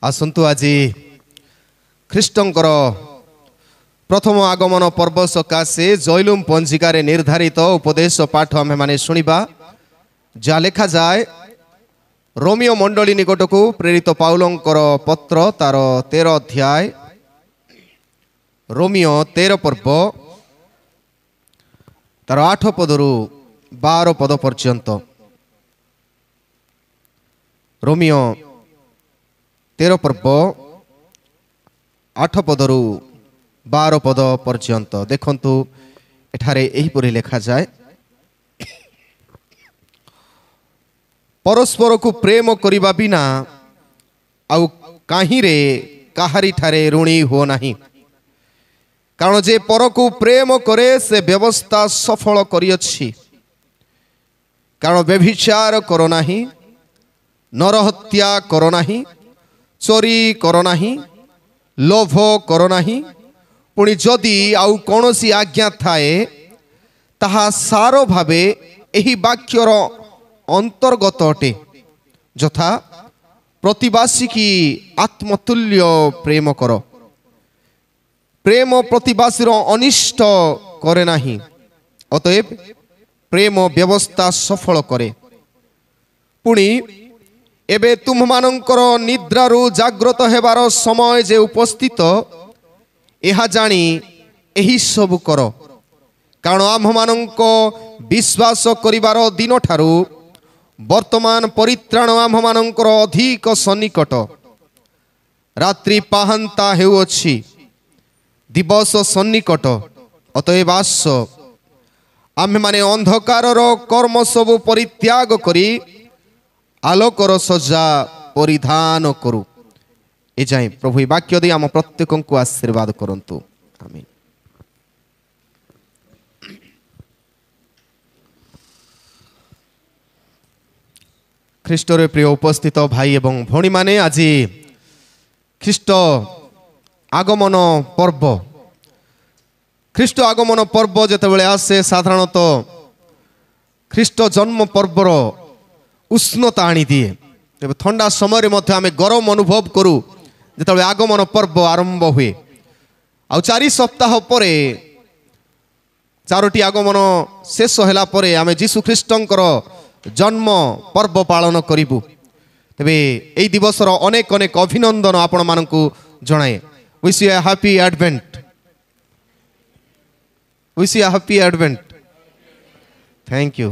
आसंतु आज ख्रीष्टंकर प्रथम आगमन पर्व सकाशे जैलुम पंजिकार निर्धारित उपदेश पाठ आम मैंने शुणा जहाँ लिखा जाए रोमियो मंडली निकट को प्रेरित पाउलंकर पत्र तार 13 अध्याय रोमियो 13 पर्व तार 8 पदरु 12 पद पर्यंत रोमियो 13 पर्व 8 पदरु 12 पद पर्यंत देखंतु एठारे एहिपरि लिखा जाए परस्पर को प्रेम करिबा बिना आउ काहीं रे काहारी ठारे ऋणी हो नाही कारण जे पर को प्रेम करे से व्यवस्था सफल करियछि कारण व्यभिचार करो नाही नरहत्या करो नाही चोरी करो नाही लोभ करो नाही पुणी जदि आउ कौनसी आज्ञा थाए ताहा सारो भावे एही वाक्यर अंतर्गत अटे यथा प्रतिवासी की आत्मतुल्य प्रेम करो प्रेम प्रतिवासी अनिष्ट करे नाही अतएव प्रेम व्यवस्था सफल करे पुणी एबे तुम मानकर निद्रारु जाग्रत हेबार समय जे उपस्थित एहा जानी एही सब कर कारण आम मानक विश्वास करिवार दिन ठारू वर्तमान परित्राण आम मानकर अधिक सन्निकट रात्रि पाहांता हेउछि दिवस सन्निकट अतएव आस आमे माने अंधकारर कर्म सब परित्याग करी आलोकर सज्जा परिधान करू ए जाए प्रभु वाक्य दे आम प्रत्येक को आशीर्वाद करंतु आमीन। ख्रीष्टर प्रिय उपस्थित भाई एवं भौणी माने आज ख्रीष्ट आगमन पर्व ख्रीष्ट आगमन पर्व जेतेबेले आसे साधारणतः ख्रीष्ट जन्म पर्वर उष्णता आनी दिए तेज ठंडा समय आम गरम अनुभव करूँ जिते आगमन पर्व आरंभ हुए आ 4 सप्ताह पर 4टी आगमन शेष होला परे आम जीशु ख्रीष्टंकर जन्म पर्व पालन करूँ तेरे यही दिवसर अनेक अनेक अभिनंदन आपण मानकु जणाए wish you happy advent wish you happy advent thank you.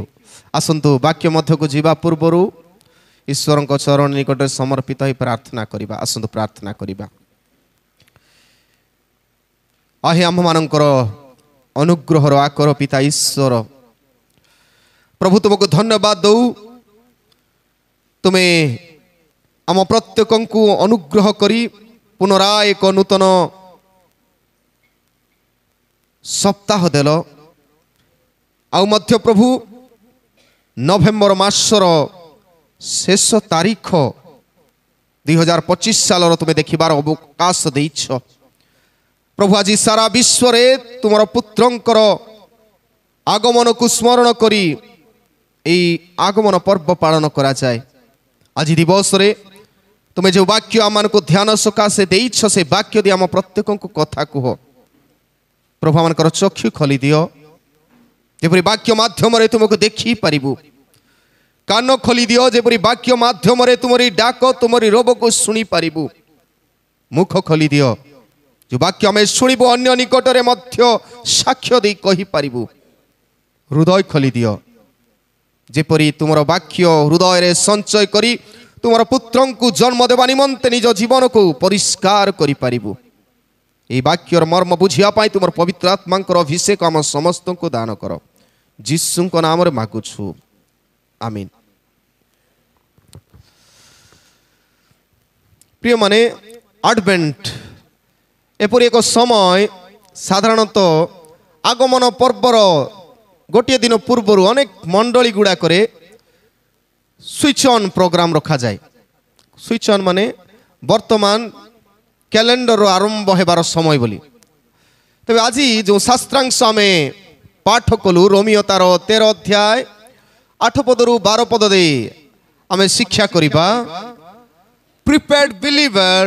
आसंतु वाक्य मध्य को जीवा पूर्वर ईश्वर चरण निकट समर्पित ही प्रार्थना करिबा आसंतु प्रार्थना करिबा। आहे आम मानकर अनुग्रहर आकर पिता ईश्वर प्रभु तुमको धन्यवाद दौ तुम्हें आम प्रत्येक को अनुग्रह करी पुनराय एक नूतन सप्ताह देल आउ मध्य प्रभु नवेम्बर मासर शेष तारीख 2025 साल तुम्हें देखिबार अवकाश देइछ प्रभु आज सारा विश्व रे तुमर पुत्रंकर आगमन को स्मरण करी ए आगमन पर्व पालन करा जाए आज दिवस रे तुम्हें जो वाक्य आम को ध्यान सकाशे देइछ से वाक्य दे आम प्रत्येक को कथा कह प्रभु आमर चक्षु खोली दियो जेपरी वाक्य माध्यम रे तुमको देखी पारिबु कान खोली दियो जेपरी वाक्य माध्यम रे तुमरी डाक तुमरी रोब को सुनी पारिबु मुख खोली दियो जो वाक्य आम शुणिबु अन्य निकट रे मध्य साक्ष्य दे कहि पारिबु हृदय खोली दियो जेपरी तुमर वाक्य हृदय रे संचय करी तुमर पुत्रं को जन्म देवा निमंते निज जीवन को परिष्कार करि पारिबु ए वाक्यर मर्म बुझिया पाई तुमर पवित्र आत्मांकर अभिषेक आम समस्त को दान कर जीसु को नाम रे मागुछु आमीन। प्रिय माने एडवेंट एपरि एक समय साधारणतः आगमन पर्वर गोटे दिन पूर्वर अनेक मंडली गुड़ा करे स्विच ऑन प्रोग्राम रखा जाए स्विच ऑन माने वर्तमान कैलेंडर आरंभ होबार समय बोली तेज आज जो शास्त्रांश आम पाठ कलु रोमियो तार 13 अध्याय 8 पदरु 12 पद दे आम शिक्षा करिबा prepared believer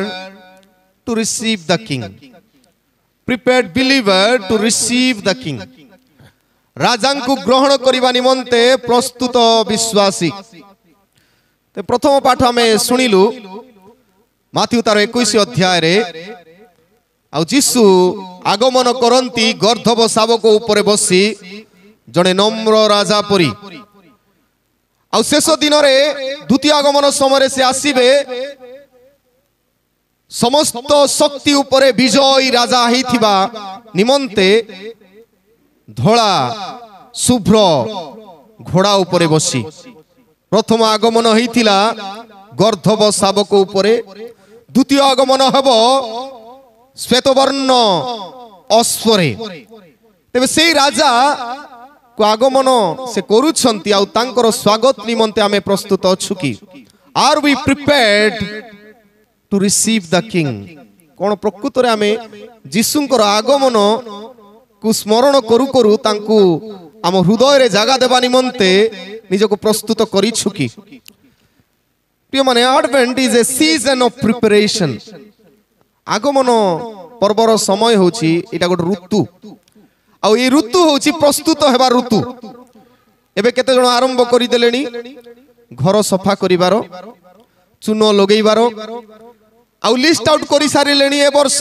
to receive the king. Prepared believer to receive the king. राजांकु ग्रहण करिबा निमंते प्रस्तुत विश्वासी. ते प्रथम पाठ हमें सुनिलु माथ्यू तार 21 अध्याय रे आ जीसु आगमन करंती गर्धब शावक ऊपर बसी जने नम्र राजा परी. आ शेष दिन रे द्वितीय आगमन समय से आसीबे समस्त शक्ति ऊपर विजयी राजा हिथिबा निमंते धोला शुभ्र घोड़ा ऊपर बसी. प्रथम आगमन होइतिला गर्धब शावक ऊपर. द्वितीय आगमन हबो श्वेतवर्ण अश्वरे. तेबे सेई राजा को आगमन से करूछंती आ तांकर स्वागत निमंते आमे प्रस्तुत अछु कि are we prepared to receive the king. कोन प्रकृत रे आमे जीसुंकर आगमन को स्मरण करू करू तांकु आम हृदय रे जागा देबा निमंते निजको प्रस्तुत करिछु कि. प्रिय माने advent is a season of preparation. आगमन पर्वर समय होची एटा गोट ऋतु आ ए ऋतु होची प्रस्तुत हेबा ऋतु. एबे केते जण आरंभ करि देलेनी घर सफा करिवार चून लगेइबार आ लिस्ट आउट करि सारिलेनी. ए वर्ष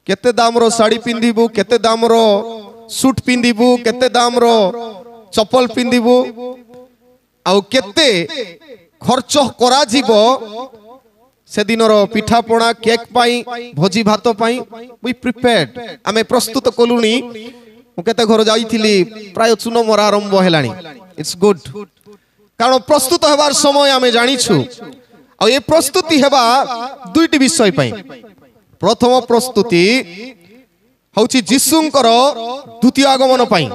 केते दामरो साड़ी पिंदिबू, केते दामरो सूट पिंदिबू, केते दामरो चप्पल पिंदिबू आ केते खर्च करा जीवो से दिनर पिठा पणा केक पाई भोजी भात पाई. वी प्रिपेयर्ड आमे प्रस्तुत कलुनी. मु केते घर जाईथिली प्राय चून मरा आरंभ हेलानी. इट्स गुड कारण प्रस्तुत हेबार समय आमे जानिछु. आ ए प्रस्तुति हेबा दुईटी विषय पाई. प्रथम प्रस्तुति हौची जीसुंकर द्वितीय आगमन पाई.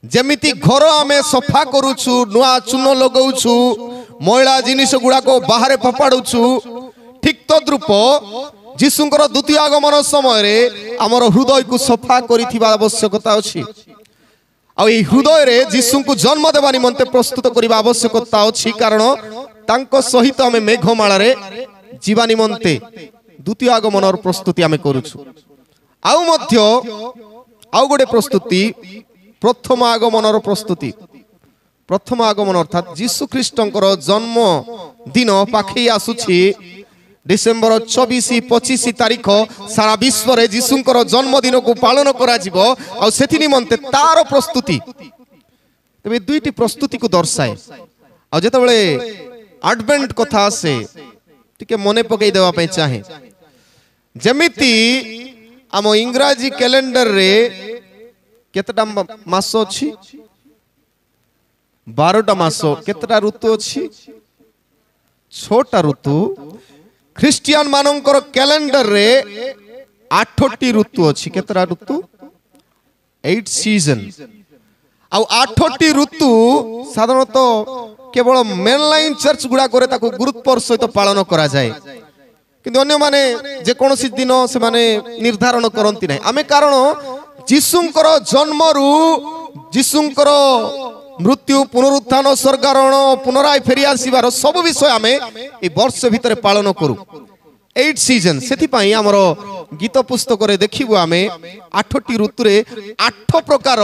जेमिति घर आमे सफा करूछु, नुआ चून लगाउछु, मैला जिनिस गुडा को बाहर फपाडुछु, ठीक तद्रूप जीसुंकर द्वितीय आगमन समय रे हमर हृदय को सफा करिथिबा आवश्यकता अछि. आ ए हृदय रे जीसु को जन्म देबा निमंते प्रस्तुत करिबा आवश्यकता अछि. कारण तांको सहित हमें मेघमाला रे जीवा निमंते द्वितीय आगमन प्रस्तुति आमे करूछु. आउ मध्य आउ गोटे प्रस्तुति प्रथम आगमन प्रस्तुति. प्रथम आगमन अर्थात जीसु ख्रीष्टंकर जन्म दिन पाखई आसुछि. डिसेम्बर 24-25 तारीख सारा विश्व रे जीसुंकर जन्म दिन को पालन करा जिवो आ सेथि निमंते तार प्रस्तुति. तबे दुईटी प्रस्तुति को दर्शाए. आ जेतबेले एडवेंट कथा आसे टिके मने पकई देवा पे चाहे. जेमिति आम इंग्राजी कैलेंडर रे केतटा मास अछि? 12टा मास. केतटा ऋतु अछि? 6टा ऋतु. ख्रिस्टियन मानकर कैलेंडर रे 8टी ऋतु अछि. केतटा ऋतु? 8 सीजन. आ 8टी ऋतु साधारणतः केवल मेनलाइन चर्च गुडा करे ताको गुरुत्वर सहित पालन करा जाय. किंतु अन्य माने जे कोनोसी दिन से माने निर्धारण करंती नै. आमे कारण जीसुंकर जन्मरु जीसुंकर मृत्यु पुनरुत्थान स्वर्गारोहण पुनराय फेरी आसीबार सब विषय आमे ए वर्ष भितर पालन करू. 8 सीजन. सेथि पई हमरो गीत पुस्तक रे देखिबो आमे 8टी ऋतु रे 8 प्रकार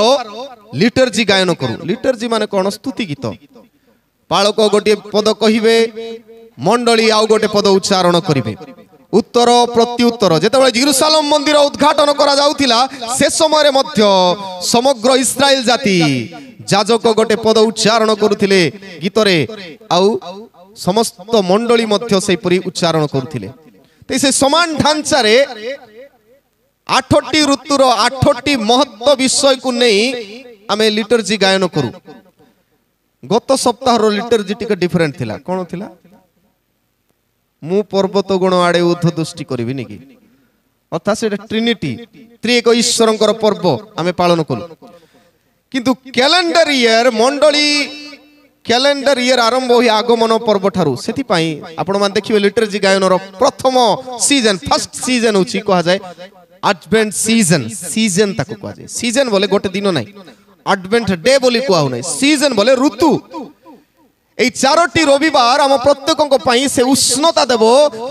लिटर्जी गायन करू. लिटर्जी माने कोन? स्तुति गीत. पालक गोटे पद कहिबे, मंडली आउ गोटे पद उच्चारण करिवे. उत्तर प्रत्युत्तर. जेतेबेले जेरुसालेम मंदिर उद्घाटन करा जाउथिला से समय रे मध्य समग्र इस्राएल जाति जाजक गोटे पद उच्चारण करुथिले गीत रे आउ समस्त मंडली मध्य सेहि परि उच्चारण करुथिले. ते से समान ढांचा रे 8टी ऋतुर 8टी महत्व विषय को नै आमे लिटर्जी गायन करू. गत सप्ताह रो लिटर्जी टिके डिफरेंट थिला. कोन थिला? मु पर्वत गुण आड़े उद्ध दृष्टि करिवि निकी. अर्थात से ट्रिनिटी त्रिएक ईश्वरंकर पर्व आमे पालन करू. किंतु कैलेंडर ईयर मंडली कैलेंडर ईयर आरंभ होई आगमन पर्व ठारू. सेति पई आपण मान देखिबे लिटर्जी गायन रो प्रथम सीजन फर्स्ट सीजन होची कहा जाय एडवेंट सीजन. सीजन ताको कहा जाय. सीजन बोले गोटे दिन नै. एडवेंट डे बोली कहा नै. सीजन बोले ऋतु. এই চারটি রবিবার আম প্রত্যেকଙ୍କ ପାଇଁ ସେ উষ্ণতা দেব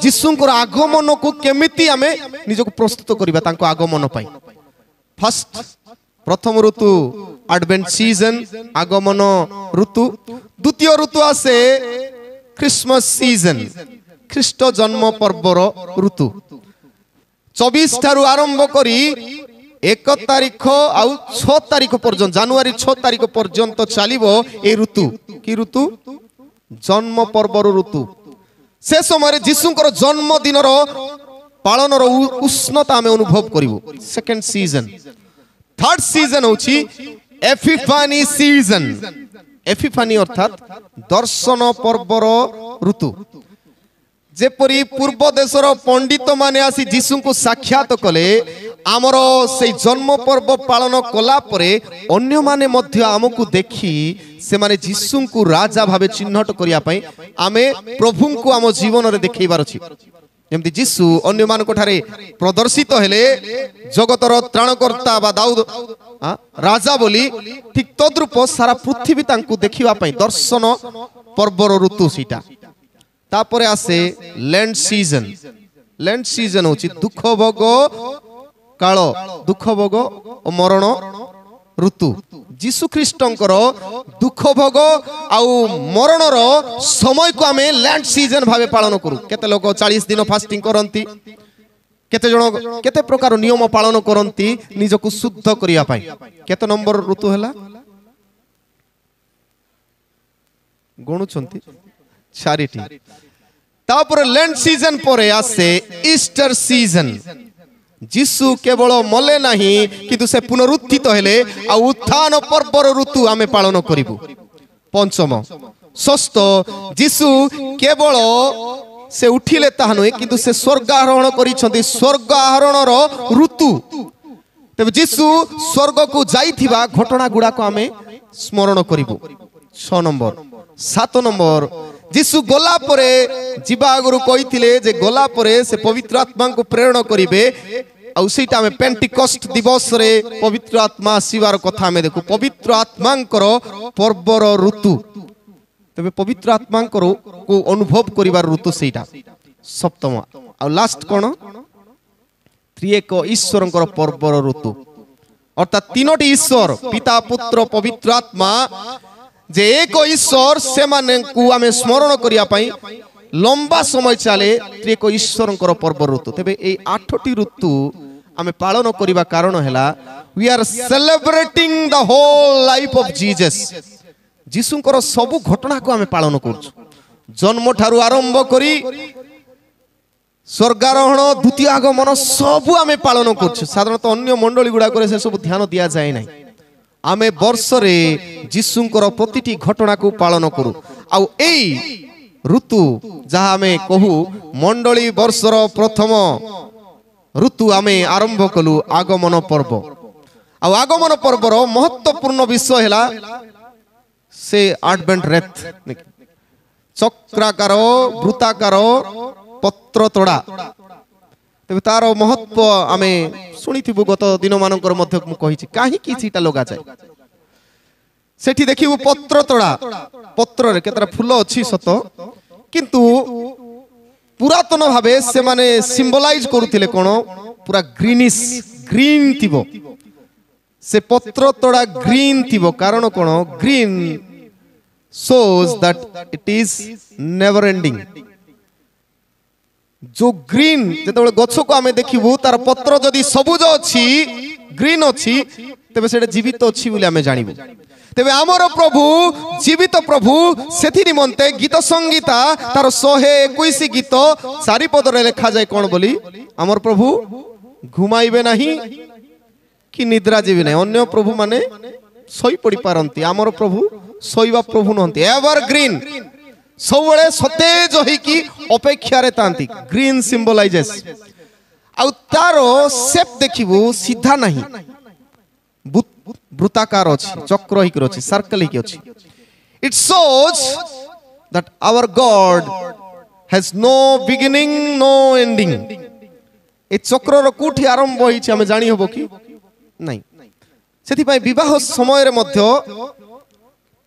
যিশুଙ୍କର আগমনକୁ কেমিতি ଆମେ ନିଜକୁ ପ୍ରସ୍ତୁତ କରିବା ତାଙ୍କ আগমନ ପାଇଁ। ফার্স্ট প্রথম ঋতু আডভেন্ট সিজন আগমন ঋতু। দ্বিতীয় ঋতু আসে ক্রিসমাস সিজন খ্রিস্ট জন্ম পর্বর ঋতু। 24 ঠারু আরম্ভ করি 1 তারিখ আউ 6 তারিখ পর্যন্ত জানুয়ারি 6 তারিখ পর্যন্ত চালিব এই ঋতু। কি ঋতু? জন্ম পর্বর ঋতু। সে সময় যিশুଙ୍କର জন্মদিনর পালনর উষ্ণতা আমি অনুভব করিব। Second season. থার্ড সিজন হচ্ছে এপিফানি সিজন। এপিফানি অর্থাৎ দর্শন পর্বর ঋতু। যেপরি পূর্ব দেশর পণ্ডিত মানে আসি যিশুଙ୍କୁ সাক্ষাৎ কলে আমার সেই জন্ম পর্ব পালন কলা পরে অন্য মানে মধ্য আমকু দেখি সেমানে যিশুଙ୍କୁ রাজা ভাবে চিহ্নট করিয়া পাই আমি প্রভুଙ୍କୁ আম জীবନରେ দেখাইবার ଅଛି। যেমতি যিশু অন্য মানক ঠারে প্রদর্শিত হেলে জগতর ত্রাণকর্তা বা দাউদ রাজা বলি ঠিক তদ্রূপ সারা পৃথিবী তাঙ্কু দেখিবা পাই দর্শন পর্বর ঋতু সেটা। তারপরে আসে লেন্ট সিজন। লেন্ট সিজন হচ্ছে দুঃখ ভোগ কাল, দুঃখ ভোগ ও মরণ ঋতু। যীশু খ্রিস্টଙ୍କର দুঃখ ভোগ আউ মরণর সময়କୁ ଆମେ লেন্ট সিজন ভাবে পালন কରୁ। কেতে লোক 40 দিন ফাস্টিং করନ୍ତି, কেতে জন কেতে প্রকার নিয়ম পালন করନ୍ତି নিজକୁ শুদ্ধ করিয়া পাই। কেতে নম্বর ঋতু হেলা গণুଛନ୍ତି? 4টি। তারপরে লেন্ট সিজন পরে আসে ইস্টার সিজন। যিশু কেবল মলে নাহি কিন্তু সে পুনরুত্থিত হেলে আর উত্থান পর্বর ঋতু আমি পালন করিবু। পঞ্চম। ষষ্ঠ, যিশু কেবল সে উঠিলে তাহা নয় কিন্তু সে স্বর্গারোহণ করিছন্তি, স্বর্গ আরোহণর ঋতু। তবে যিশু স্বর্গকু যাইথিবা ঘটনা গুড়াক আমি স্মরণ করিবু। 6 নম্বর। 7 নম্বর, যিশু গলা পরে ଯିବା ଆଗରୁ କହିଥିଲେ ଯେ ଗଲା ପରେ ସେ ପବିତ୍ର ଆତ୍ମାଙ୍କୁ ପ୍ରେରଣ କରିବେ ଆଉ ସେଇଟା ଆମେ ପେଣ୍ଟିକଷ୍ଟ ଦିବସରେ ପବିତ୍ର ଆତ୍ମା ଆସିବାର କଥା ଆମେ ଦେଖୁ। ପବିତ୍ର ଆତ୍ମାଙ୍କର ପର୍ବର ଋତୁ। ତେବେ ପବିତ୍ର ଆତ୍ମାଙ୍କର କୁ ଅନୁଭବ କରିବାର ଋତୁ ସେଇଟା। ସପ୍ତମ ଆଉ ଲାଷ୍ଟ କ'ଣ? ତ୍ରିଏକ ଈଶ୍ୱରଙ୍କର ପର୍ବର ଋତୁ। অর্থাৎ তিনটি ঈশ্বর পিতা পুত্র পবিত্র আত্মা যে এক ঈশ্বর সেমানଙ୍କୁ ଆମେ স্মরণ করিয়া পাই লম্বা সময় চালে ত্রিএক ঈশ্বরଙ୍କର পর্ব ঋতু। তবে এই 8টি ঋতু ଆମେ পালন করিবা কারণ হেলা we are celebrating the whole life of Jesus। যিশুଙ୍କର ସବୁ ঘটনাକୁ ଆମେ পালন করଛୁ। জন্ম ঠারু আরম্ভ করি স্বর্গারোহণ দ্বিতীয় আগমন সবু আমি পালন করଛୁ। সাধারণত অন্য মণ্ডলী গুড়াকরে সে সব ধ্যান দিয়া যায় নাই। আমি বর্ষরে যিশুଙ୍କର প্রতিটি ঘটনাକୁ পালন করু। আউ এই ঋতু যাহা আমি কহু মণ্ডলী বর্ষর প্রথম ঋতু আমি আরম্ভ কলু আগমন পর্ব। আউ আগমন পর্বর মহত্বপূর্ণ বিষয় হেলা সে আডভেন্ট রেথ চক্রাকার বৃত্তাকার পত্র তোড়া। তবে তার মহত্ব আমি শুনিথিবু গত দিন মানকর মধ্যে মু কহিছি কাহিকি সেটা লগাযায়। সেটি দেখিবু পত্র তোড়া। পত্ରରେ কেতটা ফুল ଅଛି সত কিন্তু পুরাতন ভাবে সে মানে সিম্বলাইজ করুଥିଲେ কোন পুরা গ্রিনিশ গ্রিন থিব। সে পত্র তোড়া গ্রিন থিব কারণ কোন green shows that it is never ending। जो ग्रीन যেতବେଳେ গছକୁ ଆମେ ଦେଖିବୁ ତାର ପତ୍ର ଯଦି ସବୁଜ ଅଛି ଗ୍ରୀନ ଅଛି ତେବେ ସେଟା ଜୀବିତ ଅଛି ବୋଲି ଆମେ ଜାଣିବୁ। ତେବେ ଆମର ପ୍ରଭୁ ଜୀବିତ ପ୍ରଭୁ ସେଥି ନିମନ୍ତେ ଗୀତ ସଂଗୀତା ତାର 121 ଗୀତ ଚାରିପଦରେ ଲେଖାଯାଏ କ'ଣ ବୋଲି ଆମର ପ୍ରଭୁ ଘୁମାଇବେ ନାହିଁ କି ନିଦ୍ରା ଯିବେ ନାହିଁ। ଅନ୍ୟ ପ୍ରଭୁ ମାନେ ଶୋଇ ପଡ଼ି ପାରନ୍ତି, ଆମର ପ୍ରଭୁ ଶୋଇବା ପ୍ରଭୁ ନୁହନ୍ତି। ଏଭର ଗ୍ରୀନ ସବୁବେଳେ ସତେଜ ହେଇକି ଅପେକ୍ଷାରେ ଥାନ୍ତି। ଗ୍ରୀନ ସିମ୍ବଲାଇଜେସ୍ ଆଉ ତାର ସେପ୍ ଦେଖିବୁ ସିଧା ନାହିଁ, ବୃତ୍ତାକାର ଅଛି, ଚକ୍ର ହେଇକି ଅଛି, ସାର୍କଲ ହେଇକି ଅଛି। ଇଟ୍ ଶୋଜ୍ that our God has no beginning no ending। ଏ ଚକ୍ରର କୋଉଠି ଆରମ୍ଭ ହେଇଛି ଆମେ ଜାଣି ହବ କି ନାହିଁ। ସେଥିପାଇଁ ବିବାହ ସମୟରେ ମଧ୍ୟ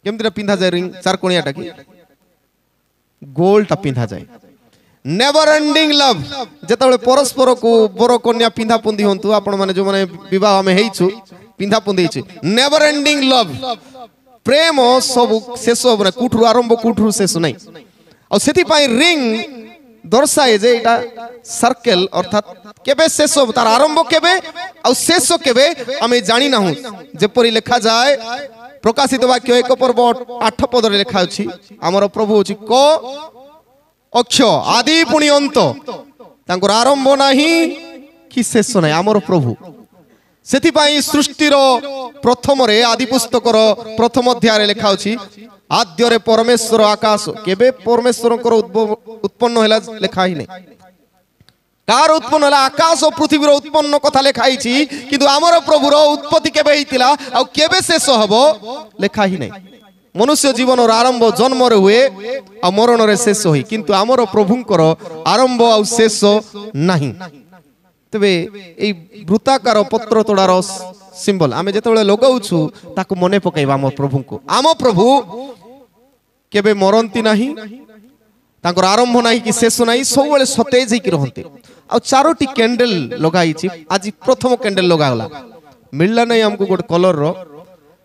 କେମିତି ପିନ୍ଧାଯାଏ ରିଙ୍ଗ ଚାରକୋଣିଆଟା କି ଗୋଲଟା ପିନ୍ଧା ଯାଏ ନେଭର ଏଣ୍ଡିଂ ଲଭ୍ ଯେତେବେଳେ ପରସ୍ପରକୁ ବର କନ୍ୟା ପିନ୍ଧା ପୁନ୍ଧି ହୁଅନ୍ତୁ ଆପଣ ମାନେ ଯୋଉମାନେ ବିବାହ ଆମେ ହେଇଛୁ ପିନ୍ଧା ପୁନ୍ଧି ହେଇଛୁ ନେଭର ଏଣ୍ଡିଂ ଲଭ୍ ପ୍ରେମ ସବୁ ଶେଷ ହବ ନା କୋଉଠୁ ଆରମ୍ଭ କୋଉଠୁ ଶେଷ ନାହିଁ ଆଉ ସେଥିପାଇଁ ରିଙ୍ଗ ଦର୍ଶାଏ ଯେ ଏଇଟା सर्कल अर्थात केबे शेष हो तार आरंभ केबे आ शेष केबे आमे जानि नाहु जेपरि लिखा जाय प्रकाशित वाक्य 1 पर्व 8 पद रे लिखा अछि हमर प्रभु अछि को अक्ष आदि पुनि अंत तांकर आरंभ नाही कि शेष नाही हमर प्रभु सेति पई सृष्टिर प्रथम रे आदि पुस्तकर प्रथम अध्याय रे लिखा अछि आद्य रे परमेश्वर आकाश केबे परमेश्वर उत्पन्न होला लिखा ही नहीं कार उत्पन्न होला आकाश और पृथ्वी रो उत्पन्न कथा लिखाई छी किंतु हमर प्रभु रो उत्पत्ति केबे हितिला आ केबे शेष हबो लिखा ही नहीं मनुष्य जीवन रो आरंभ जन्म रे हुए आ मरण रे शेष होई किंतु हमर प्रभुंकर आरंभ आ शेष नाही तबे ए वृत्ताकार पत्र तोडार सिंबल आमे जेतेबेले लगाउछु ताको मने पकाइबा हमर प्रभुंको आम प्रभु केबे मरंती नाही तांकर आरंभ नाही कि शेष नाही सब बेले सतेज ही रहंते आ चारोटी कैंडल लगाई छी आज प्रथम कैंडल लगागला मिलला नहीं हमको गोटे कलर रो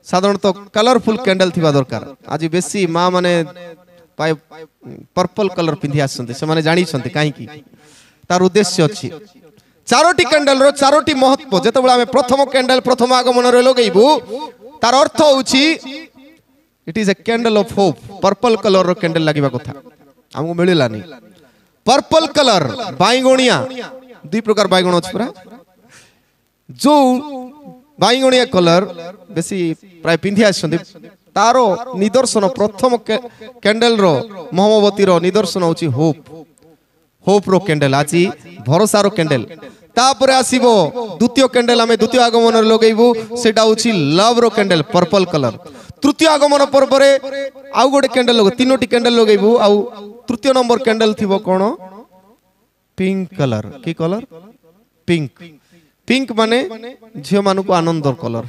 साधारणतः कलरफुल कैंडल थिबा दरकार आज बेसी मां माने पाए पर्पल कलर पिंधि आसंते से माने जानि छंते काहे की तार उद्देश्य अछि चारोटी कैंडल रो चारोटी महत्व जेतेबेला हमें प्रथम कैंडल प्रथम आगमन रे लगाइबु तार अर्थ होछि it is a candle of hope purple colour रो कैंडल लागिबा कथा हमको मिलला नहीं पर्पल कलर बाइगोनिया दुई प्रकार बाइगण अछि पुरा जो बाइगोनिया कलर बेसी प्राय पिंधि आछंती तारो निदर्शन प्रथम कैंडल रो मोमबत्ती रो निदर्शन होछि होप रो कैंडल आछि भरोसा रो कैंडल तापर आसीबो द्वितीय कैंडल हमें द्वितीय आगमन रे लगाइबो सेटा होछि लव रो कैंडल पर्पल कलर तृतीय आगमन पर्व रे आउ गोटे कैंडल लगो तीनोटी कैंडल लगाइबो आउ तृतीय नंबर कैंडल थिबो कोन पिंक कलर की कलर पिंक माने झियो मानु को आनंद कलर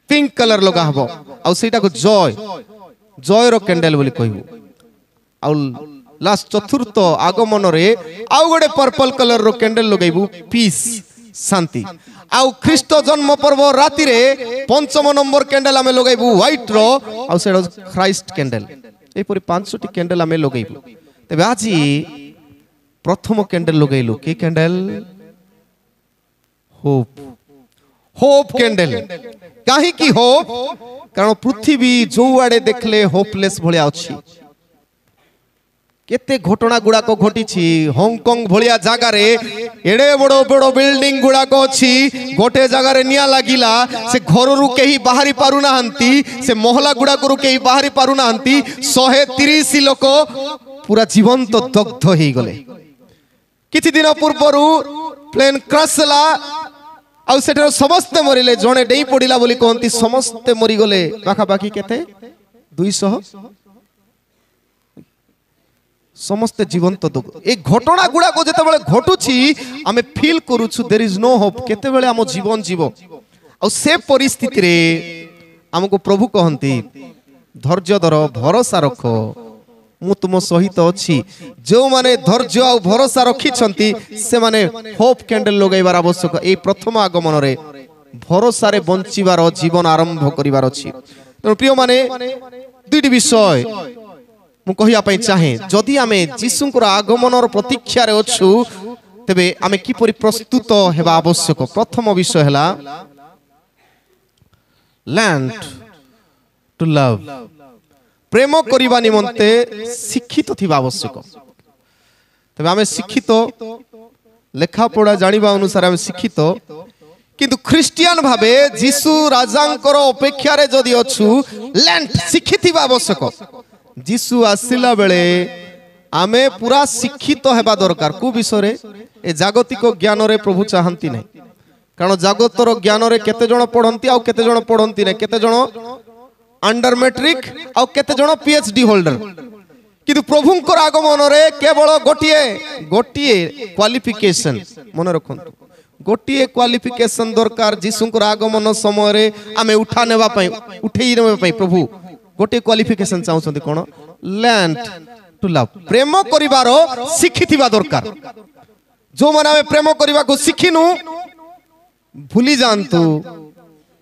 पिंक कलर लगा हबो आ सेटा को जॉय रो कैंडल बोली कहबो आ लास्ट चतुर्थ आगमन रे आउ गोटे पर्पल कलर रो कैंडल लगाइबो पीस शांति आउ ख्रीष्ट जन्म पर्व राति रे पंचम नंबर कैंडल हमें लगाइबो व्हाइट रो आ सेडो क्राइस्ट कैंडल एपरि पांचटी कैंडल हमें लगाइबो तबे आजी प्रथम कैंडल लगाइलो के कैंडल होप कैंडल काहे की होप कारण पृथ्वी जो आड़े देखले होपलेस भलिया अछि केते घटना गुडा को घटी हांगकांग भलिया जगह रे एडे बड़ो बड़ो बिल्डिंग गुडा को अछि गोटे जगह रे निया लागिला से घर रु केही बाहरी पारु नाहंती से मोहला गुडा को केही बाहरी पारु नाहंती 130 लोक पूरा जीवन तो दग्ध हे गले किछि दिन पूर्वरु प्लेन क्रैश ला आ सेटर समस्त मरिले जणे डेई पडिला बोली कहंती समस्त मरि गले पाखा पाखी केते 200 समस्त जीवंत दुख ए घटना गुडा को जते बेले घटुछि आमे फील करूछु देयर इज नो होप केते बेले हम जीवन जीवो आ से परिस्थिति रे हमको प्रभु कहंती धैर्य धर भरोसा रखो मु तुम सहित अछि जो माने धैर्य आ भरोसा रखी छंती से माने होप कैंडल लगाइबार आवश्यक ए प्रथम आगमन रे भरोसा रे बंचिबार जीवन आरंभ करिवार अछि तो प्रिय माने दुईटी विषय मु कहिया पई चाहे जदि आमे जीसुंकर आगमन प्रतीक्षा रे अछु तबे आमे किपरि प्रस्तुत हेबा आवश्यक प्रथम विषय हला लर्न टू लव प्रेम करिबा निमंते शिक्षित थिबा आवश्यक तबे आमे शिक्षित लेखा पढ़ा जानिबा अनुसार आमे शिक्षित किंतु ख्रिस्टियन भाबे जीसु राजांकर अपेक्षा रे जदि अछु लर्न शिक्षित थिबा आवश्यक जीसु आसिला बेले आमे पूरा शिक्षित हेबा दरकार को विषय रे ए जागतिक ज्ञान रे प्रभु चाहंती नै कारण जागतर ज्ञान रे केते जण पढंती आ केते जण पढंती नै केते जण अंडर मैट्रिक आ केते जण पीएचडी होल्डर किंतु प्रभुंकर आगमन रे केवल गोटिए क्वालिफिकेशन मन रखंतु गोटिए क्वालिफिकेशन दरकार जीसुंकर आगमन समय रे आमे उठा नेबा पई उठेई नेबा पई प्रभु गोटे क्वालिफिकेशन चाहउछंती कोन लर्न टू लव प्रेम करिवार शिखिथिबा दरकार जो माने आमे प्रेम करिवा को शिखिनु भूली जानतु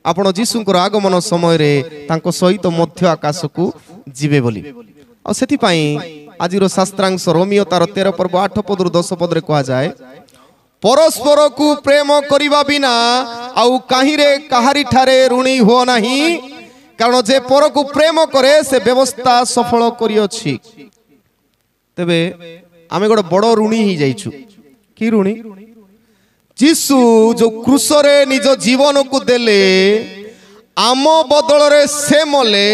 आपण जीशुंकर आगमन समय रे तांको सहित मध्य आकाश को जीवे बोली आ सेति पई आजिरो शास्त्रांश रोमियो तार 13 पर्व 8 पद 10 पद रे कहा जाए परस्पर को प्रेम करिवा बिना आउ काहि रे काहारी ठारे ऋणी हो नाही कारण जे पर को प्रेम करे से व्यवस्था सफल करी अछि तबे आमे गोटे बड़ ऋणी ही जाइछु की ऋणी जीसु जो क्रूस रे निज जीवन को देले आम बदल रे से मले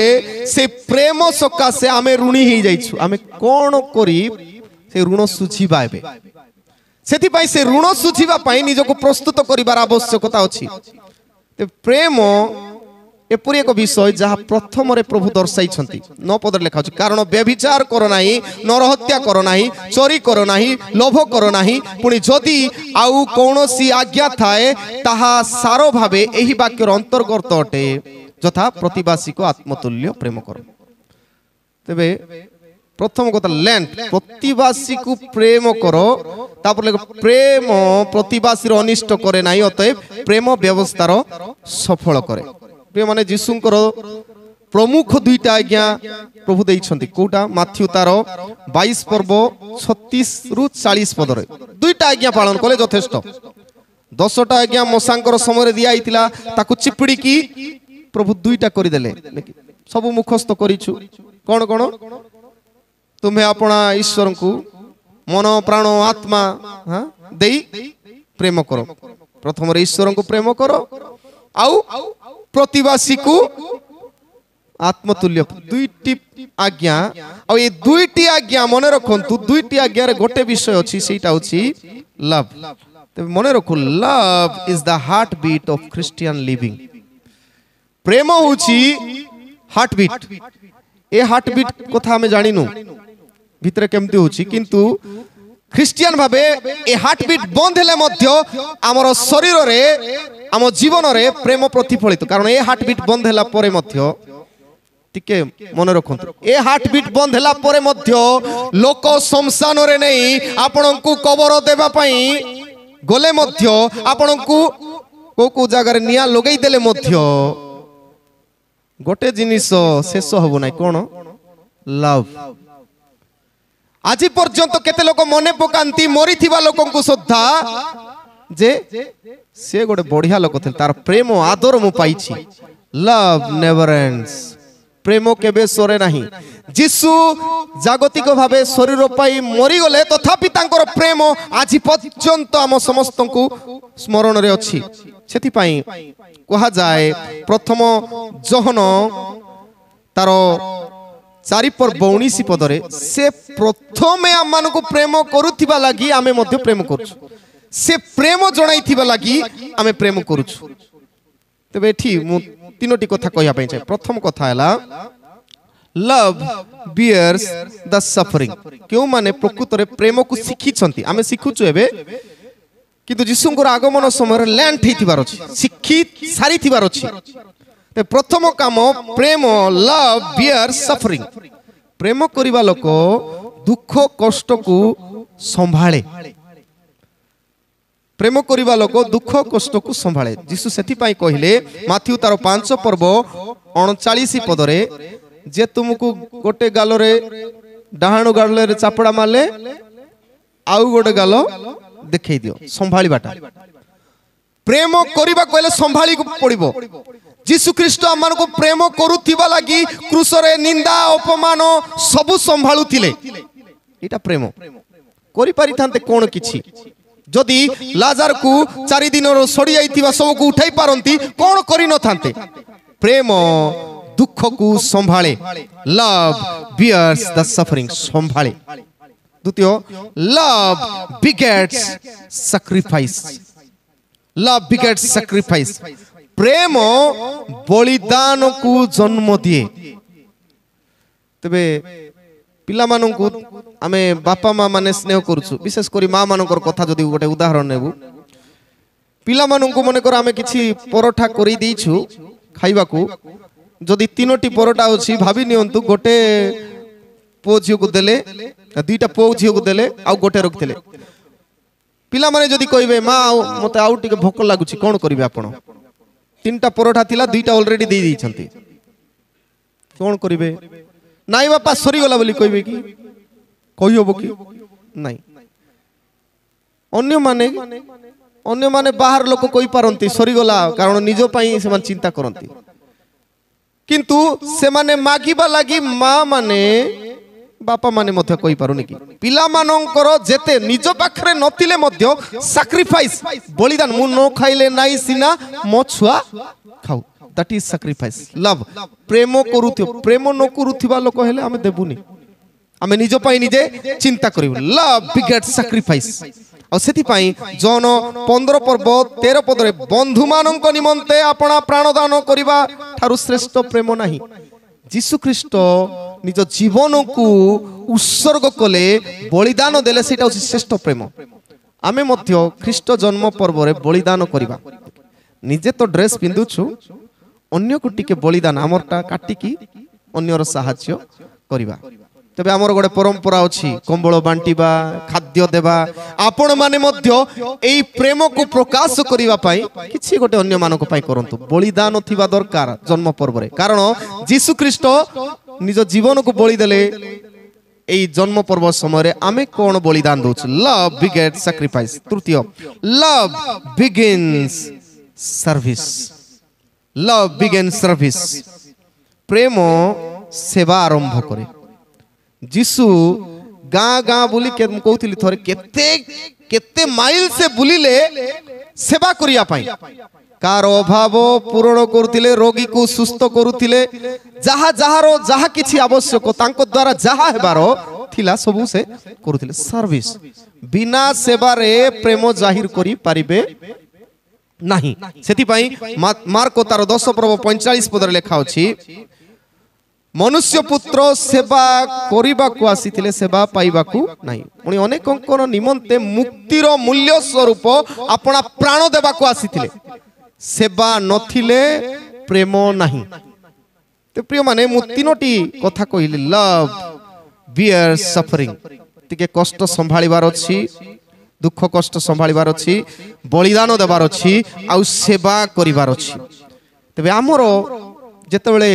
से प्रेम सकाशे आमे ऋणी ही जाइछु आमे कोन करी से ऋण सुझिबा एबे सेति पई से ऋण सुझिबा पई निजको प्रस्तुत करिबार आवश्यकता अछि ते प्रेम एपरि एक विषय जहाँ प्रथम रे प्रभु दर्शाई 9 पद लिखा अछि कारण व्यभिचार करो नाही नरहत्या करो नाही चोरी करो नाही लोभ करो नाही पुनी जदि आउ कोनोसी आज्ञा थाए ताहा सारो भाबे एही वाक्यर अंतर्गत अटे यथा प्रतिवासी को आत्मतुल्य प्रेम करो तबे प्रथम कथा लेंथ प्रतिवासी को प्रेम करो तापर प्रेम प्रतिवासी अनिष्ट करे नाही अतएव प्रेम व्यवस्थार सफल करे प्रिय माने जीशुंकर प्रमुख दुईटा आज्ञा प्रभु देइछंती कोटा माथ्यू तार 22 पर्व 36 रु 40 पद रे दुईटा आज्ञा पालन कले यथेष्ट 10टा आज्ञा मोसांकर समय रे दिया आइतिला ताकु चिपड़ी की प्रभु दुईटा करि देले सब मुखस्त करिछु कोन कोन तुम्हें अपना ईश्वर को मन प्राण आत्मा देई प्रेम करो प्रथम ईश्वर को प्रेम करो आउ प्रतिवासी को आत्मतुल्य दुईटी आज्ञा आ ये दुईटी आज्ञा मने रखंतु दुईटी आज्ञा रे गोटे विषय अछि सेटा होछि लव तबे मने रखु love is the heart beat of Christian living प्रेम होछि हार्ट बीट ए हार्ट बीट कथा हमें जानिनु भितरे केमती होछि किंतु ख्रिस्टियन भाबे ए हार्ट बीट बंद हेले मध्य हमर शरीर रे आम जीवन रे प्रेम प्रतिफलित कारण ए हार्ट बीट बंद हेला परे मध्य टिके मन रखंतु ए हार्ट बीट बंद हेला परे मध्य लोक शमशान रे नै आपनकु कबर देबा पई गले मध्य आपनकु को जगह रे निया लगै देले मध्य गोटे जिनिस शेष हबो नै कोन लव आज पर्यंत केते लोक मने पकांती मरी थिबा लोकन को श्रद्धा जे से गोटे बढ़िया लोक थे तार प्रेम आदर मु पाइछि लव नेवर एंड्स प्रेम केबे सरे नाही जीसु जागतिक भावे शरीर पाई मरी गले तथापि तांकर प्रेम आज पर्यंत हम समस्त को स्मरण रे अछि सेति पई कहा जाए प्रथम जहन तार 4 पर 19 पदरे से प्रथमे आम मान को प्रेम करुथिबा लागि आमे मध्य प्रेम करूछु से प्रेम जणाइथिबा लागि आमे प्रेम करूछु तबे एठी मु तीनोटी कथा कहया पई छै प्रथम कथा हला लव बियर्स द सफरिंग क्यों माने प्रकृत रे प्रेम को सिखि छंती आमे सिखुछु एबे किंतु जीशुंकर आगमन समय लैंड हेतिबार अछि सिखि सारी थिबार अछि प्रथम काम प्रेम लव बियर सफरिंग प्रेम करिबा लोक दुख कष्ट को संभाळे प्रेम करिबा लोक दुख कष्ट को संभाळे जीसु सेति पई कहिले माथ्यू तार 5 पर्व 39 पदरे जे तुमको गोटे गाल रे डाहाणु गाल रे चापड़ा माले आउ गोटे गाल देखै दियो संभाळी बाटा प्रेम करिबा कहले संभाळी पड़िबो जीशु ख्रीष्ट आम को प्रेम करुथिबा लागि क्रूस रे निंदा अपमान सब संभाळु थिले एटा प्रेम करि पारि थांते कोन किछि जदि लाजार को 4 दिन रो सड़ी आइथिबा सब को उठाई पारंती कोन करि न थांते प्रेम दुख को संभाळे लव बियर्स द सफरिंग संभाळे द्वितीय love begets sacrifice love begets sacrifice प्रेम बलिदान को जन्म दिए तबे पिला मानन को आमे बापा माँ माने स्नेह करूछु विशेष करी माँ मानकर कथा जदि गोटे उदाहरण नेबु पिला मानन को मने कर आमे किछि परोठा करि देइछु खाइबा को जदि 3टी परोठा अछि भाबी नियंतु गोटे पुओ झील को देले दुईटा पुओ झील को देले आ गोटे रखिले पिला माने जदी कहबे मां मते आउ टिके भोक लागुची कोन करिवे आपण तीनटा परोठा थिला दुईटा ऑलरेडी दे दी छंती कोन करिवे नाई बापा सरी गला बोली कहबे कि कहि होबो कि नाही अन्य माने बाहर लोक कहि पारंती सरी गला कारण निजो पई से चिंता करंती किंतु से माने मागिबा लागि मां माने बापा माने मध्य कहि पारुनी कि पिला मानकर जेते निज पाखरे नथिले मध्य सैक्रिफाइस बलिदान मु न खाइले नाइ सिना मो छुआ खाऊ दैट इज सैक्रिफाइस लव प्रेम करूथियो प्रेम न करूथिबा लोक हेले आमे देबुनी आमे निज पई निजे चिंता करिवु लव बिगेट्स सैक्रिफाइस और सेति पई जन 15 पर्व 13 पदरे बंधु मानक निमंते आपणा प्राणदान करिबा थारु श्रेष्ठ प्रेम नाही जीशु ख्रीष्ट निज जीवन को उत्सर्ग कले बलिदान देले सेटा होछि श्रेष्ठ प्रेम आमे मध्य ख्रीष्ट जन्म पर्व रे बलिदान करिबा निजे तो ड्रेस पिंदुछु अन्य को टिके बलिदान हमरटा काटिकी अन्यर सहाय्य करिबा तबे हमर गोटे परंपरा अछि कंबळ बांटीबा खाद्य देबा आपण माने मध्य एई प्रेम को प्रकाश करिबा पई किछि गोटे अन्य मानक पई करंतु बलिदान थिबा दरकार जन्म पर्व रे कारण जीशु ख्रीष्ट निज जीवन को बलि देले एई जन्म पर्व समय रे आमे कोन बलिदान दोछ लव बिगेट्स सैक्रिफाइस तृतीय love begins service love begins service प्रेम सेवा आरंभ करे जीशु गाँ गाँ बुली कहती थोड़े केते माइल से बुलिले सेवा करिया पाई कार अभाव पूरण करुथिले रोगी को सुस्थ करुथिले जहा जहारो जहा किछि आवश्यक तांको द्वारा जहा हेबारो थिला सबु से करुथिले सर्विस बिना सेवा रे प्रेम जाहिर करि पारिबे नाही सेति पई मार्को तार 10 पर्व 45 पदरे लेखा अछि मनुष्य पुत्र सेवा करिबा को आसीथिले सेवा पाइबा को नाही पुनी अनेकंकर निमंते मुक्तिर मूल्य स्वरूप अपना प्राण देबा को आसीथिले सेवा नथिले प्रेम नाही ते प्रिय माने मु तीनोटी कथा कहिली लव बियर सफरिंग तिके कष्ट संभाळिबार अछि दुख कष्ट संभाळिबार अछि बलिदान देबार अछि आ सेवा करिबार अछि तबे हमरो जेतेबेले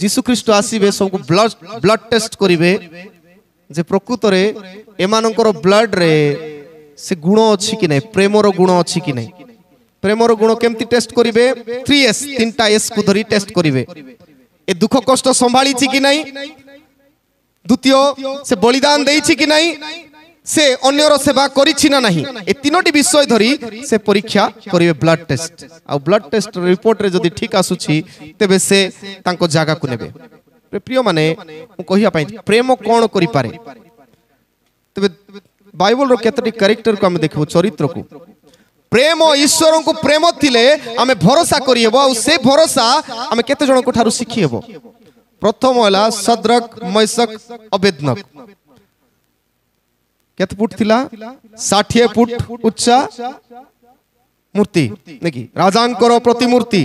जीशु ख्रीष्ट आसीबे सब ब्लड टेस्ट करिवे जे प्रकृत रे एमानकर ब्लड रे से गुण अछि कि नै प्रेमर गुण अछि कि नै प्रेमर गुण केमती टेस्ट करिवे 3S तीनटा एस को धरी टेस्ट करिवे ए दुख कष्ट संभाळी छि कि नै द्वितीय से बलिदान देई छि कि नै से अन्यर सेवा करिछि ना नाही ए तीनोटी विषय धरी से परीक्षा करिवे ब्लड टेस्ट आ ब्लड टेस्ट रिपोर्ट रे जदी ठीक आसुछि तेबे से तांको जागा को नेबे प्रिय माने मु कहिया पई प्रेम कोन करि पारे तेबे बाइबल रो केतटी कैरेक्टर को हम देखबो चरित्र को प्रेम ईश्वर को प्रेम थिले आमे भरोसा करि हेबो आ से भरोसा आमे केते जण को थारु सिखि हेबो प्रथम होला सद्रक मैसक अबेदनक केत फुट थिला 60 फुट उच्चा मूर्ति नेकी राजांकर प्रतिमूर्ति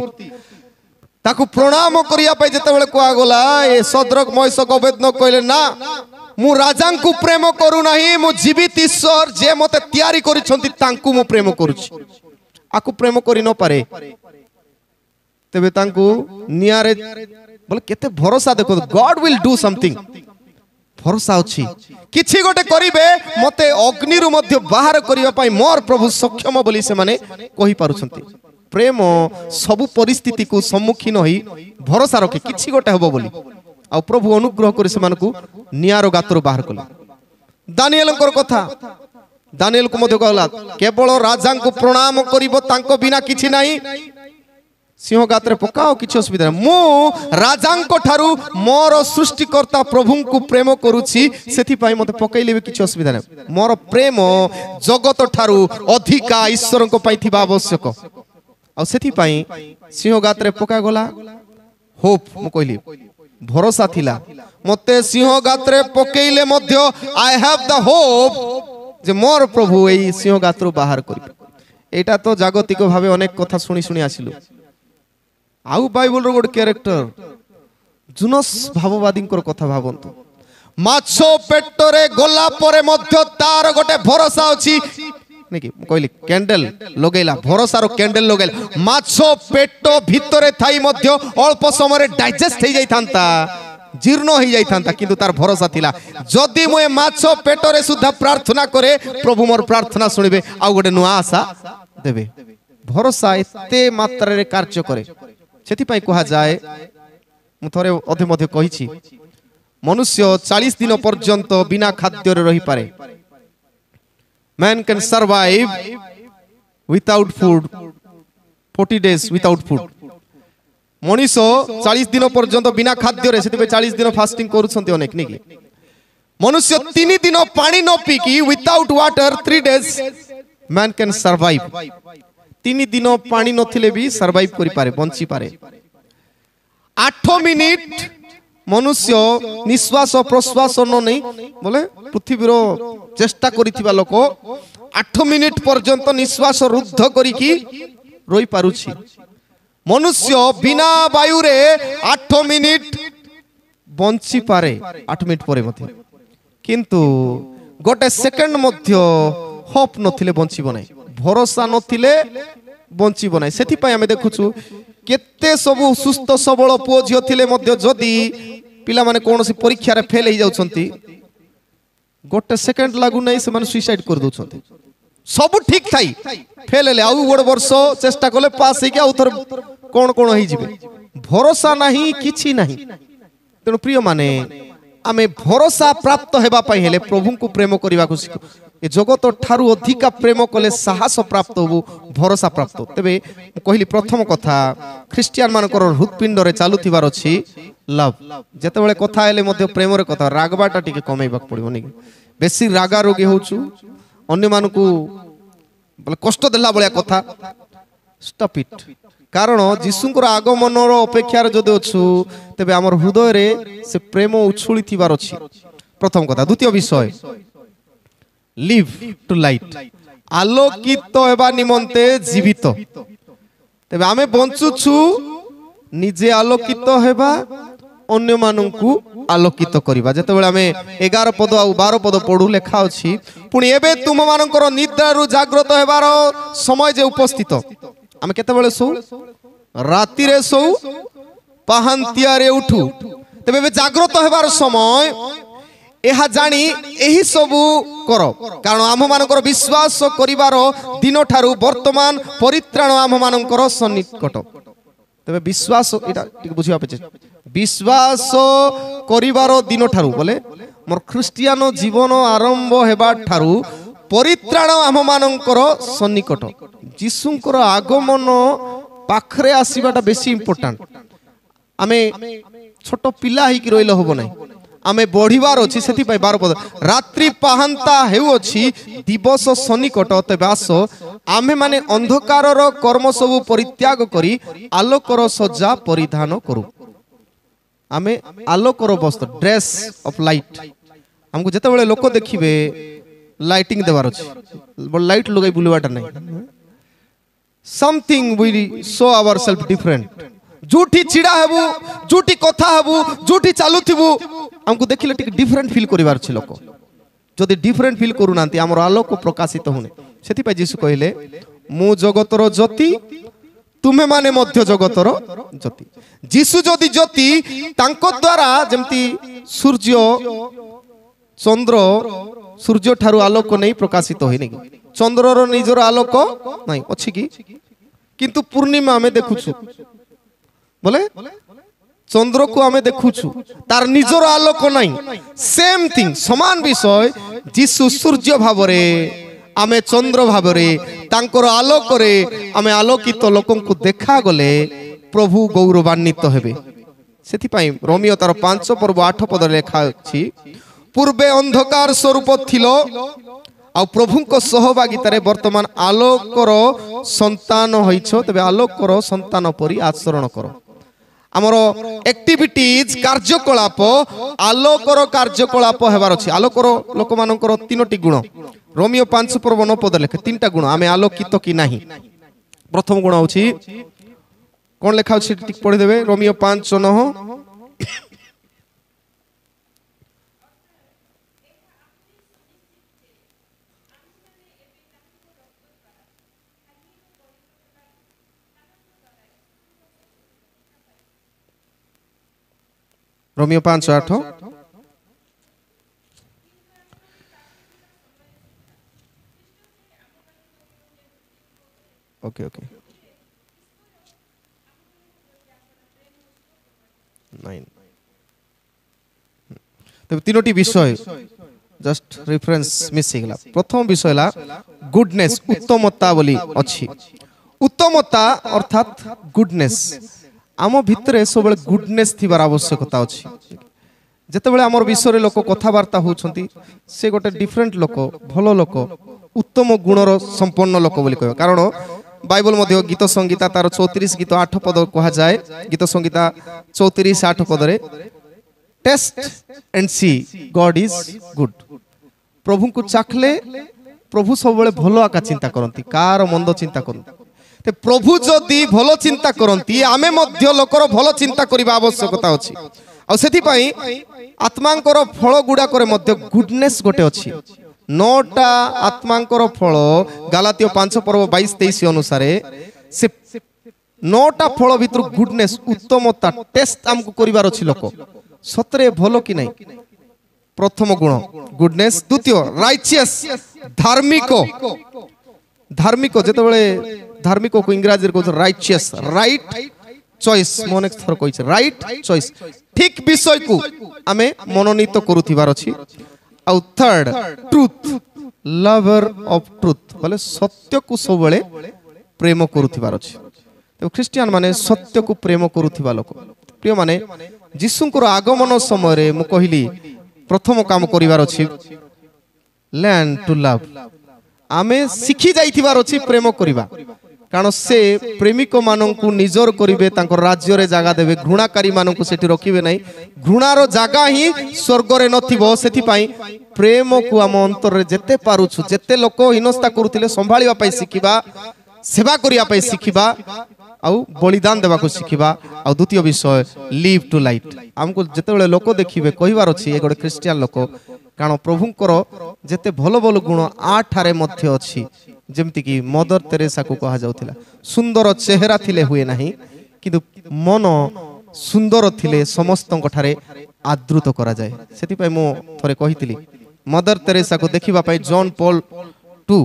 ताकू प्रणाम करिया पय जते बेले कोआ गला ए सद्रक मैसक अबेदनक कहले ना मु राजां को प्रेम करू नाही मु जीवित ईश्वर जे मते तयारी करिसंती तांकू मु प्रेम करूछि आकू प्रेम करि न पारे तबे तांकू नियारे बोले केते भरोसा देखो गॉड विल डू समथिंग भरोसा अछि किछि गोटे करिवे मते अग्नि रु मध्य बाहर करिवा पई मोर प्रभु सक्षम बोली से माने कहि पारुछंती प्रेम सब परिस्थिति को सम्मुखीन होई भरोसा रखे किछि गोटे हबो बोली आ प्रभु अनुग्रह करि से मानकू नियारो गातरो बाहर कला दानिएलंकर कथा दानिएल को मध्य कहला केवल राजा को प्रणाम करिवो तांको बिना किछि नाही सिंह गात्रे पकाओ किछि असुविधा मु राजांको ठारू मोर सृष्टिकर्ता प्रभु को प्रेम करूछि सेथि पई मते पकैले भी किछि असुविधा नै मोर प्रेम जगत ठारू अधिका ईश्वर को पई थिबा आवश्यक आ सेथि पई सिंह गात्रे पका गला होप मु कहली भरोसा थिला मते सिंह गात्रे पकैले मध्य आई हैव द होप जे मोर प्रभु एई सिंह गात्रु बाहर करि एटा तो जागतिक भावे अनेक कथा सुनी सुनी आसिलु आउ बाइबल रो गोटे कैरेक्टर जुनस भाववादी कथा भावंतु माछ पेटरे गला परे मध्य तार गोटे भरोसा अछि नेकी कहली कैंडल लगेला भरोसार कैंडल लगेला माछ पेट भितरे थाई मध्य अल्प समय डाइजेस्ट हो जाइथांता जीर्ण हो जाइथांता किंतु तार भरोसा थिला जदि मुए माछ पेटरे सुद्धा प्रार्थना करे प्रभु मोर प्रार्थना सुनिबे आ गोटे नुआ आशा देबे भरोसा एते मात्रा रे कार्य करे सेति पई कहा जाए मु थरे अधे मध्ये कहिछि मनुष्य 40 दिन पर्यंत बिना खाद्य रे रही पारे Man can survive without food 40 days without food Manish 40 दिन पर्यंत बिना खाद्य रे सेति 40 दिन फास्टिंग करूछंती अनेक नेकी मनुष्य 3 दिन पानी न Peaky without water 3 days man can survive 3 दिन पानी नथिले भी सर्वाइव करि पारे बंची पारे 8 मिनिट मनुष्य निश्वास प्रश्वास न नहीं बोले पृथ्वीर चेष्टा करिथिबा लोक 8 मिनिट पर्यंत निश्वास रुद्ध करिकी रोई पारुछि मनुष्य बिना वायु रे 8 मिनिट बंची पारे 8 मिनिट परे मथे किंतु गोटे सेकंड मध्य होप नथिले बंचीबो नै भरोसा नथिले बंचीबो नै सेति पय हमें देखुछु केते सबु सुस्थ सबल पुओ झियो थिले मध्य जदी पिला माने कोनोसी परीक्षा रे फेल हो जाउछंती गोटे सेकंड लागु नै से माने सुसाइड कर दोछंती सब ठीक थाई फेल ले आउ गोटे वर्ष चेष्टा कले पास हे के आउ थर कोन कोन होई जिवे भरोसा नाही किछि नाही तेनु प्रिय माने आमे भरोसा प्राप्त हेबा पई हेले प्रभु को प्रेम करबा को सिखु ए जगत ठारू अधिका प्रेम कले साहस प्राप्त होबो भरोसा प्राप्त तबे कहली प्रथम कथा ख्रिस्टियन मानकर हृदपिंड रे चालुथिबार अछि लव जते बेले कथा हेले मध्य प्रेम रे कथा रागबाटा टिके कमेबा पड़िबो नै बेसी रागा रोगी होछु अन्य मानकु बोले कष्ट देला बलिया कथा स्टॉप इट कारण जीशुंकर आगमन रो अपेक्षा रे जदि अछु तबे हमर हृदय रे से प्रेम उछुली थिबार अछि प्रथम कथा द्वितीय विषय लिव टू लाइट आलोकित हेबा निमंते जीवित तबे आमे बंचुछु निजे आलोकित हेबा अन्य माननकु आलोकित करिबा जते बेले आमे 11 पद आ 12 पद पढु लेखा अछि पुनी एबे तुम माननकर निद्रा रु जागृत हेबार समय जे उपस्थित आमे केते बेले सो राति रे सो पाहंतिया रे उठू तबे बे जागृत हेबार समय एहा जानी एही सबु करो कारण आम मानकर विश्वास करिवार दिन ठारू वर्तमान परित्राण आम मानकर सन्निकट तबे विश्वास एटा टिक बुझिया पे विश्वास करिवार दिन ठारू बोले मोर ख्रिस्टियान जीवन आरंभ हेबा ठारू परित्राण आम मानकर सन्निकट जीशुंकर आगमन पाखरे आसीबाटा बेसी इंपोर्टेंट आमे छोट पिला ही कि रोइल होबो नै आमे बढ़िबार अछि सेति पय 12 पद रात्रि पाहंता हेउ अछि दिवस सन्निकट तबे आस आमे माने अंधकारर कर्म सब परित्याग करी आलोकर सज्जा परिधान करू आमे आलोकर वस्त्र ड्रेस ऑफ लाइट हमको जते बेले लोक देखिबे लाइटिंग देबार अछि लाइट लगाई बुलवाटा नै something we show ourselves different जूठी छिड़ा हेबु जूठी कथा हेबु जूठी चालुथिबु हमको देखिले टिक डिफरेंट फील करिवार छै लोक जदि डिफरेंट फील करू नांती हमर आलोक प्रकाशित होने सेति पय जीसु कहिले मु जगतर ज्योति तुमे माने मध्य जगतर ज्योति जीसु जदि ज्योति तांको द्वारा जेमति सूर्य चंद्र सूर्य ठारू आलोक नै प्रकाशित होई नै चंद्रर निजर आलोक नै अछि कि किंतु पूर्णिमा हमें देखुछु बोले चंद्र को हमें देखुछु तार निजर आलोक नहीं सेम थिंग समान विषय जीशु सूर्य भावरे आमे चंद्र भावरे तांकर आलोक रे आमे आलोकित लोकन को देखा गले प्रभु गौरवान्वित हेबे सेति पई रोमियो तार 5 पर्व 8 पद लेखा अछि पूर्वे अंधकार स्वरूप थिलो आ प्रभु को सहभागिता रे वर्तमान आलोकर संतान होइछो तबे आलोकर संतान परि आचरण करो आमर एक्टिविटीज कार्यकलाप आलोकर कार्यकलाप हेबार अछि आलोकर लोक मानकर तीनोटी गुण रोमियो 5 पर्व 9 पद लेखे तीनटा गुण आमे आलोकित कि नाही प्रथम गुण होछि कोन लेखा अछि टिक पढि देबे रोमियो 5:9 ରୋମିଓ 5:8 ओके ओके 9 तो तीनोटी विषय जस्ट रेफरेंस मिस हे गला प्रथम विषय ला गुडनेस उत्तमता बोली अछि उत्तमता अर्थात गुडनेस आम भितरे सब गुडनेस थिबार आवश्यकता अछि जते बेले हमर विषय लोक कथा वार्ता होछंती से गोटे डिफरेंट लोक भलो लोक उत्तम गुणर संपन्न लोक बोली कहबो कारण बाइबल मध्य गीत संगीता तार 34 गीत 8 पद कहा जाए गीत संगीता 34 8 पद रे taste and see God is good प्रभु को चाखले प्रभु सब बेले भलो आका चिंता करंती कार मंद चिंता करंती ते प्रभु जदी भलो चिंता करंती आमे मध्य लोकर भलो चिंता करिबा आवश्यकता अछि आ सेति पई आत्मांकर फल गुडा करे मध्य गुडनेस गोटे अछि 9टा आत्मांकर फल गलातियो 5 पर्व 22 23 अनुसार से 9टा फल भितर गुडनेस उत्तमता टेस्ट हमको करिवार अछि लोक सतरे भलो कि नहीं प्रथम गुण गुडनेस द्वितीय राइचियस धार्मिक धार्मिक जेते बेले धार्मिक को इंग्रजी को राइचियस राइट चॉइस मन थर कहिছে राइट चॉइस ठीक विषय को आमे मनोनीत करूथिबार अछि आ third truth lover of truth बोले सत्य को सब बेले प्रेम करूथिबार अछि तो क्रिश्चियन माने सत्य को प्रेम करूथिबा लोक प्रिय माने जीसुंकर आगमन समय रे मु कहिली प्रथम काम करिवार अछि लर्न टू लव आमे सिखि जाइथिबार अछि प्रेम करिबा कारण से प्रेमिक माननकु निजर करिवे तांकर राज्य रे जागा देबे घृणाकारी माननकु सेठी रखिबे नै घृणार जागा ही स्वर्ग रे नथिबो सेथि पई प्रेम को हम अंतर रे जेते पारुछु जेते लोक हिनस्ता करूथिले संभाळिबा पई सिखिबा सेवा करिया पई सिखिबा आउ बलिदान देबा को सिखिबा आ द्वितीय विषय लिव टू लाइट हमको जेते बेले लोक देखिबे कहिबार अछि ए गोटे क्रिश्चियन लोक कारण प्रभुंकर जेते भलो भलो गुण आठारे मध्य अछि जेमति कि मदर तेरेसा को कहा जाउथिला सुंदर चेहरा थिले हुए नाही किंतु मन सुंदर थिले समस्तन ठारे आदृत करा जाय सेति पय मो थरे कहितली मदर तेरेसा को देखिबा पय जॉन पॉल 2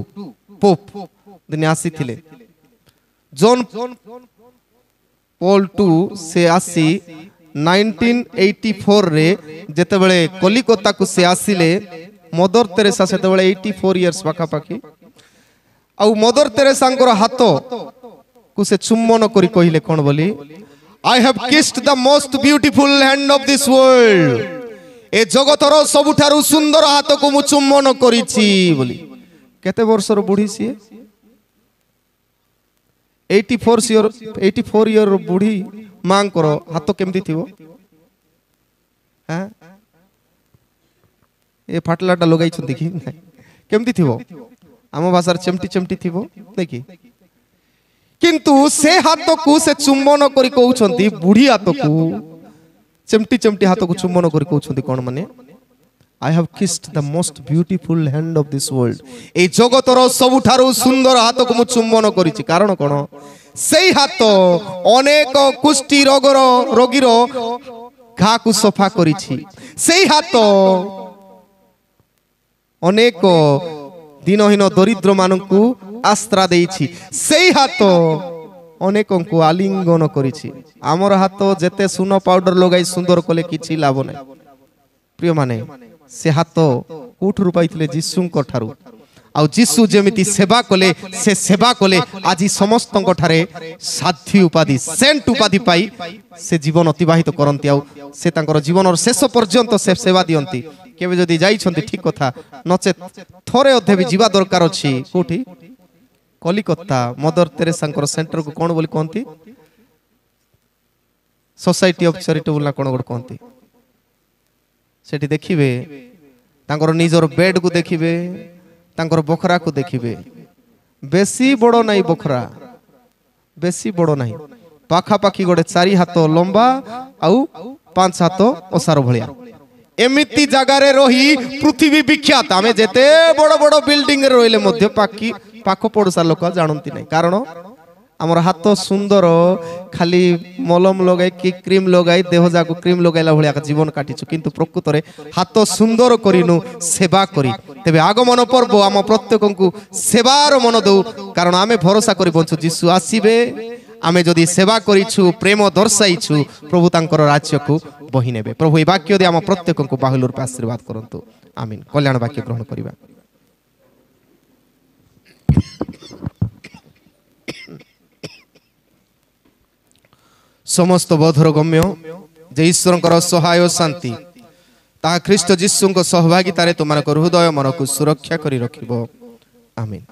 पोप दिन आसी थिले जॉन पॉल 2 से आसी 1984 रे जेते बेले कलिकता को से आसिले मदर तेरेसा सेते बेले 84 इयर्स पाखा पाखी आ मदर तेरेसांकर हाथ को से चुम्बन करी कहिले कोन बोली I have kissed the most beautiful hand of this world ए जगतर सबुठारु सुंदर हाथ को मु चुम्बन करिछि बोली केते वर्षर बुढी सी 84 इयर बुढी मांकर हाथ केमती थिबो हां ए फाटलाटा लगाई छथि कि केमती थिबो आम भाषार चमटी चमटी थिबो देखि किंतु से हाथ को से चुम्बन करी कहउछंती बुढ़ी हाथ को चमटी चमटी हाथ को चुम्बन करी कहउछंती कोन माने I have kissed the most beautiful hand of this world ए जगतर सबुठारु सुंदर हाथ को मु चुम्बन करिछि कारण कोन सेई हाथ अनेक कुष्ठी रोगीर घा को सफा करिछि सेई हाथ अनेक दिनहीन दरिद्र मानकु आश्रा देइछि सेई हाथ अनेकंकु आलिंगन करिछि आमर हाथ जेते सुनो पाउडर लगाई सुंदर कले किछि लाभ नै प्रिय माने से हाथ कोठुरु पाइथिले जीसुंक ठारु आ जीसु जेमिति सेवा कले से सेवा कले आजि समस्तंक ठारे साध्य उपाधि सेंट उपाधि पाई से जीवन अतिबाहित करंती आ से तांकर जीवनर शेष पर्यंत से सेवा दियंती केबे जदी जाइछंती ठीक कथा नचे थरे अधे भी जीवा दरकार अछि कोठी कलिकता मदर तेरेसांकर सेंटर को कोन बोली कहंती सोसाइटी ऑफ चैरिटेबल ना कोन गोड कहंती सेठी देखिबे तांकर निजर बेड को देखिबे तांकर बखरा को देखिबे बेसी बड़ो नाही बखरा बेसी बड़ो नाही पाखा पाखी गोटे 4 हाथ लंबा आउ 5 हाथ ओसार भलिया एमिति जगार रही पृथ्वी विख्यात आमे जेते बड़ बड़ बिल्डिंग रे रहिले मध्य पाखी पाख पड़ोसा लोक जानती नहीं कारण आमर हाथ सुंदर खाली मलम लगाई कि क्रीम लगाई देह जाक क्रीम लगाइला भाया जीवन काटिछु किंतु प्रकृत में हाथ सुंदर करिनु सेवा करी तेबे आगमन पर्व आम प्रत्येक को सेवार मन दौ कारण आमे भरोसा करी बंचु जीशु आसीबे आमे जदि सेवा करिछु प्रेम दर्शाइछु प्रभु तांकर राज्य को बही नेबे। प्रभु ए वाक्य दे आम प्रत्येक को बाहुल रूप आशीर्वाद करंतु आमीन। कल्याण वाक्य ग्रहण करिबा। समस्त बोधर गम्य जे ईश्वर सहाय शांति ता ख्रीष्ट जीशु सहभागितार तुम हृदय मन को सुरक्षा करी रखिबो आमीन।